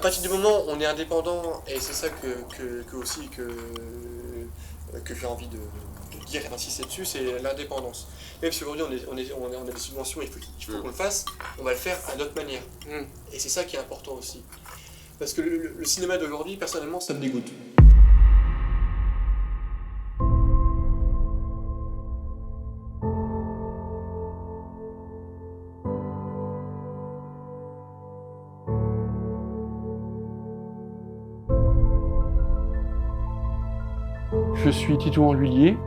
partir du moment où on est indépendant, et c'est ça que j'ai envie de dire et d'insister dessus, c'est l'indépendance. Même si aujourd'hui on a des subventions, il faut qu'on le fasse, on va le faire à notre manière. Et c'est ça qui est important aussi. Parce que le cinéma d'aujourd'hui, personnellement, ça me dégoûte. Je suis Titouan L'Huillier.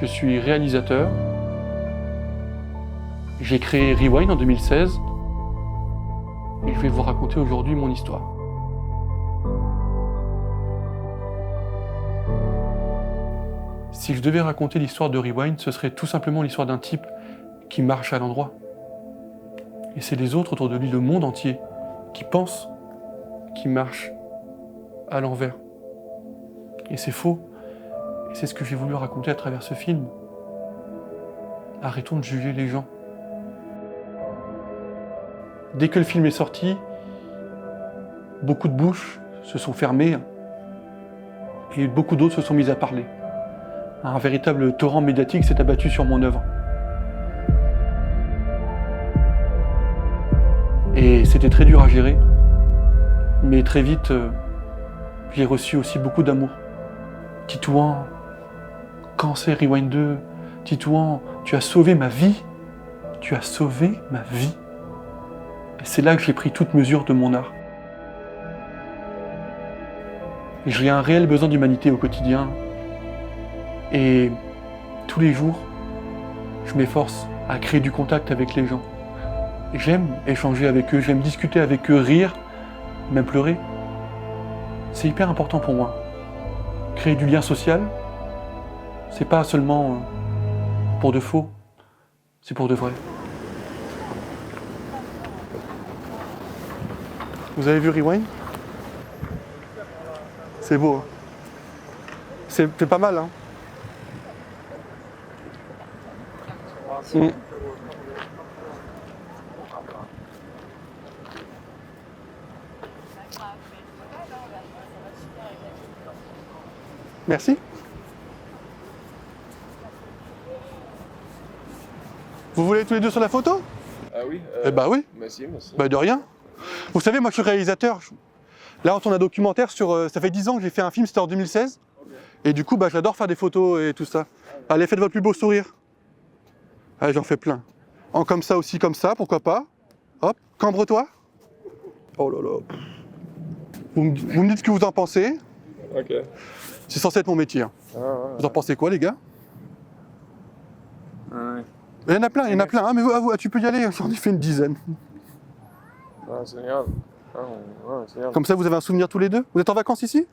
Je suis réalisateur. J'ai créé Rewind en 2016 et je vais vous raconter aujourd'hui mon histoire. Si je devais raconter l'histoire de Rewind, ce serait tout simplement l'histoire d'un type qui marche à l'endroit. Et c'est les autres autour de lui, le monde entier, qui pensent qu'il marche à l'envers. Et c'est faux. Et c'est ce que j'ai voulu raconter à travers ce film. Arrêtons de juger les gens. Dès que le film est sorti, beaucoup de bouches se sont fermées et beaucoup d'autres se sont mises à parler. Un véritable torrent médiatique s'est abattu sur mon œuvre. Et c'était très dur à gérer, mais très vite, j'ai reçu aussi beaucoup d'amour. Titouan, quand c'est Rewind 2, Titouan, tu as sauvé ma vie. Tu as sauvé ma vie. Et c'est là que j'ai pris toute mesure de mon art. J'ai un réel besoin d'humanité au quotidien. Et tous les jours, je m'efforce à créer du contact avec les gens. J'aime échanger avec eux, j'aime discuter avec eux, rire, même pleurer. C'est hyper important pour moi. Créer du lien social, c'est pas seulement pour de faux, c'est pour de vrai. Vous avez vu Rewind? C'est beau. Hein. C'est pas mal, hein? Merci. Vous voulez tous les deux sur la photo? Ah oui. Eh bah oui. Merci. Bah de rien. Vous savez, moi je suis réalisateur. Là on tourne un documentaire sur... ça fait 10 ans que j'ai fait un film, c'était en 2016. Okay. Et du coup, bah, j'adore faire des photos et tout ça. Allez, faites votre plus beau sourire. Allez, j'en fais plein. En comme ça aussi, comme ça, pourquoi pas. Hop, cambre-toi. Oh là là. Vous me dites ce que vous en pensez. Ok. C'est censé être mon métier. Hein. Vous en pensez quoi, les gars? Ouais. Il y en a plein, hein, mais tu peux y aller, j'en ai fait une dizaine. Ah, c'est génial. Comme ça, vous avez un souvenir tous les deux? Vous êtes en vacances ici?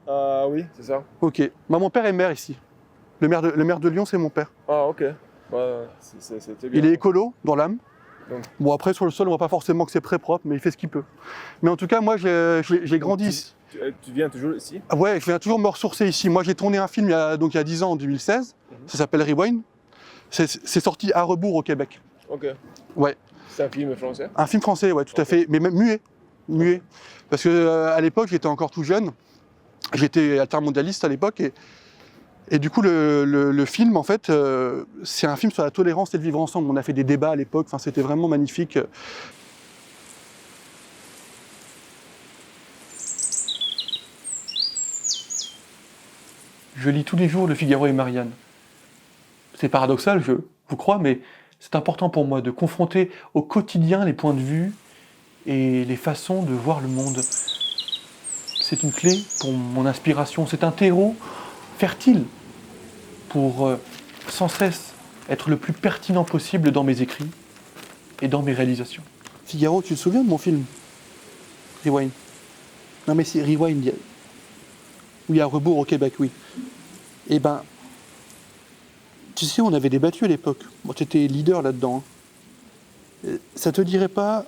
Oui, c'est ça. Ok. Moi, mon père est maire ici. Le maire de Lyon, c'est mon père. Ah, ok. Ouais, c'était bien. Il est écolo, dans l'âme. Donc. Bon, après, sur le sol, on voit pas forcément que c'est très propre, mais il fait ce qu'il peut. Mais en tout cas, moi, j'ai grandi ici. Tu viens toujours ici? Ouais, je viens toujours me ressourcer ici. Moi, j'ai tourné un film il y a 10 ans, en 2016. Ça s'appelle Rewind. C'est sorti à rebours au Québec. Ok. Ouais. C'est un film français? Un film français, ouais, tout à fait. Mais même muet. Muet. Parce que à l'époque, j'étais encore tout jeune. J'étais altermondialiste à l'époque. Et du coup, le film, en fait, c'est un film sur la tolérance et le vivre ensemble. On a fait des débats à l'époque. Enfin, c'était vraiment magnifique. Je lis tous les jours Le Figaro et Marianne. C'est paradoxal, je vous crois, mais c'est important pour moi de confronter au quotidien les points de vue et les façons de voir le monde. C'est une clé pour mon inspiration, c'est un terreau fertile pour sans cesse être le plus pertinent possible dans mes écrits et dans mes réalisations. Figaro, tu te souviens de mon film Rewind? Non mais c'est Rewind, oui, à rebours au Québec, oui. Eh ben, tu sais, on avait débattu à l'époque. Bon, tu étais leader là-dedans. Hein. Ça te dirait pas,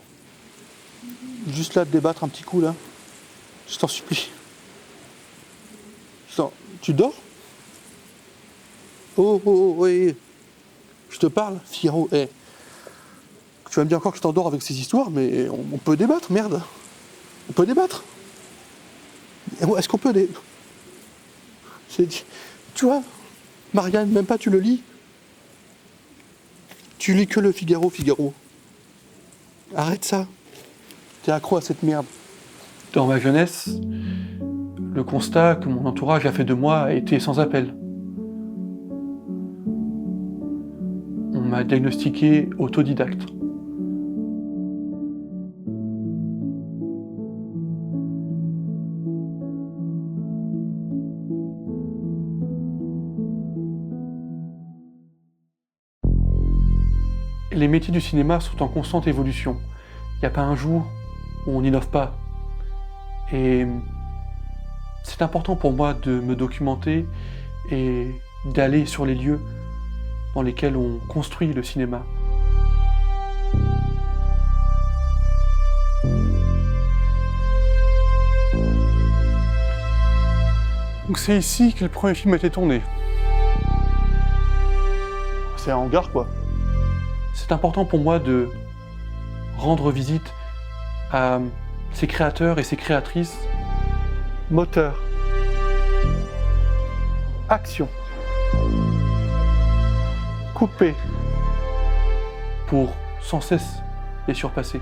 juste là, de débattre un petit coup, là? Je t'en supplie. Tu dors? Oh, oui. Je te parle, Figaro. Tu vas me dire encore que je t'endors avec ces histoires, mais on peut débattre, merde. On peut débattre. Est-ce qu'on peut Tu vois, Marianne, même pas tu le lis. Tu lis que le Figaro. Arrête ça. T'es accro à cette merde. Dans ma jeunesse, le constat que mon entourage a fait de moi a été sans appel. On m'a diagnostiqué autodidacte. Les métiers du cinéma sont en constante évolution. Il n'y a pas un jour où on n'innove pas. Et c'est important pour moi de me documenter et d'aller sur les lieux dans lesquels on construit le cinéma. Donc c'est ici que le premier film a été tourné. C'est un hangar quoi. C'est important pour moi de rendre visite à ces créateurs et ces créatrices. Moteur. Action. Couper. Pour sans cesse les surpasser.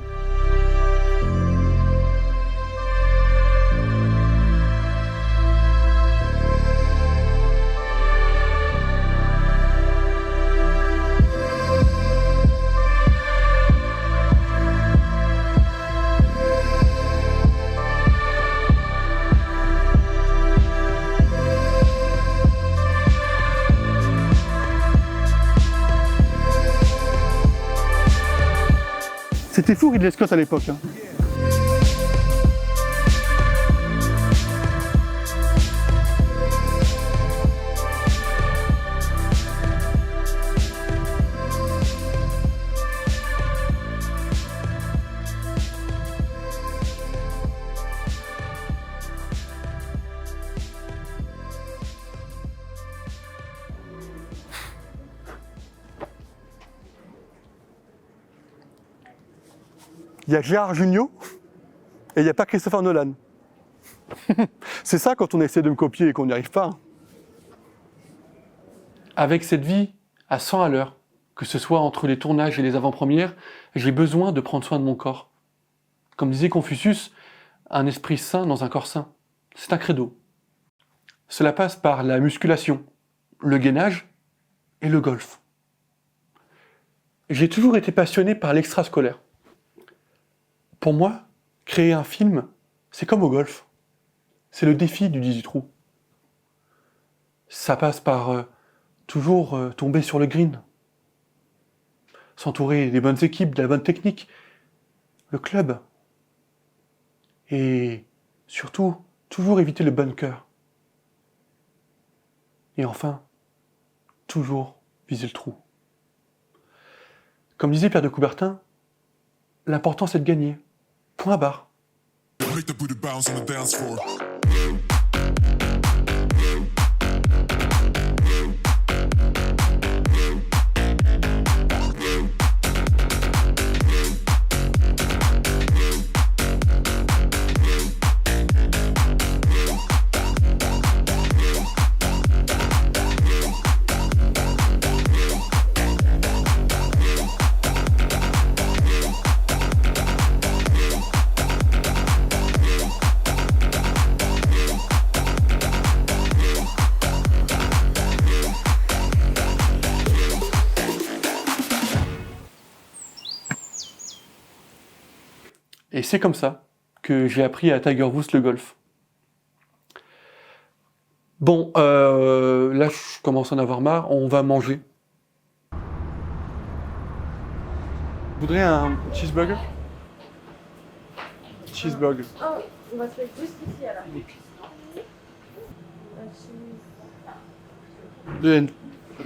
C'était fou Ridley Scott à l'époque. Hein. Il y a Gérard Jugnot et il n'y a pas Christopher Nolan. C'est ça quand on essaie de me copier et qu'on n'y arrive pas. Hein. Avec cette vie à 100 à l'heure, que ce soit entre les tournages et les avant-premières, j'ai besoin de prendre soin de mon corps. Comme disait Confucius, un esprit sain dans un corps sain. C'est un credo. Cela passe par la musculation, le gainage et le golf. J'ai toujours été passionné par l'extrascolaire. Pour moi, créer un film, c'est comme au golf. C'est le défi du 18 trous. Ça passe par toujours tomber sur le green. S'entourer des bonnes équipes, de la bonne technique. Le club. Et surtout, toujours éviter le bunker. Et enfin, toujours viser le trou. Comme disait Pierre de Coubertin, l'important c'est de gagner. Point barre. Et c'est comme ça que j'ai appris à Tiger Woods le golf. Bon, là je commence à en avoir marre, on va manger. Vous voudrez un cheeseburger? Cheeseburger. Oh, on va se mettre juste ici alors.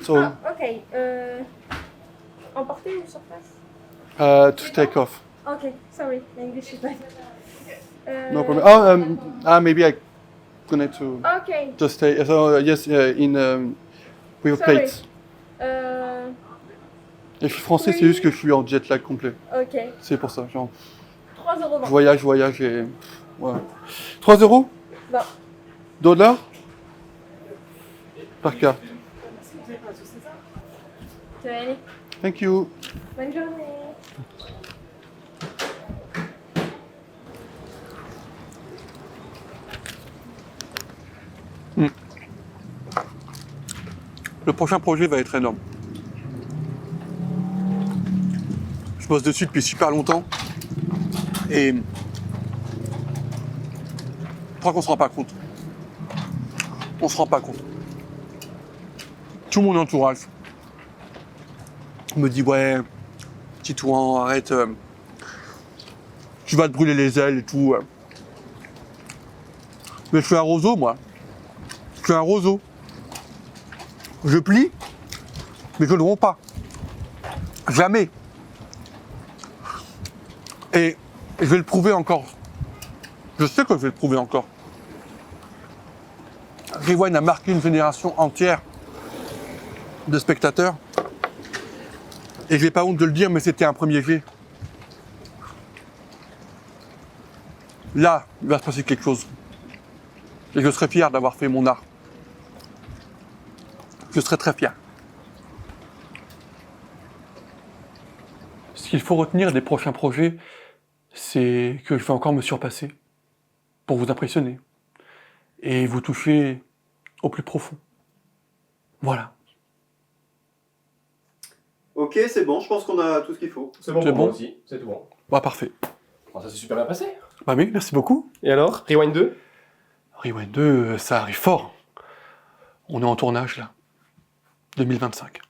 So, Ah, ok. Emporter ou sur place? to take off. Ok, sorry, English is bad. No problem. Oh, maybe I connect to Ok, just stay. So yes, in with Sorry. plates. Et je suis français, Oui. c'est juste que je suis en jet lag complet. Ok. C'est pour ça. Genre, 3,20 je voyage et. Voilà. 3 euros Non. Dollars par carte. Tu vas y aller. Thank you. Bonne journée. Le prochain projet va être énorme. Je bosse dessus depuis super longtemps. Et je crois qu'on se rend pas compte. On se rend pas compte. Tout mon entourage me dit ouais, Titouan, arrête, tu vas te brûler les ailes et tout. Mais je suis un roseau, moi. Je suis un roseau. Je plie, mais je ne romps pas. Jamais. Et je vais le prouver encore. Je sais que je vais le prouver encore. Rewind a marqué une génération entière de spectateurs. Et je n'ai pas honte de le dire, mais c'était un premier jet. Là, il va se passer quelque chose. Et je serai fier d'avoir fait mon art. Je serai très fier. Ce qu'il faut retenir des prochains projets, c'est que je vais encore me surpasser pour vous impressionner et vous toucher au plus profond. Voilà. Ok, c'est bon, je pense qu'on a tout ce qu'il faut. C'est bon C'est pour moi bon aussi, c'est tout bon. Bah parfait. Bon, ça s'est super bien passé. Bah oui, merci beaucoup. Et alors, Rewind 2? Rewind 2, ça arrive fort. On est en tournage là. 2025.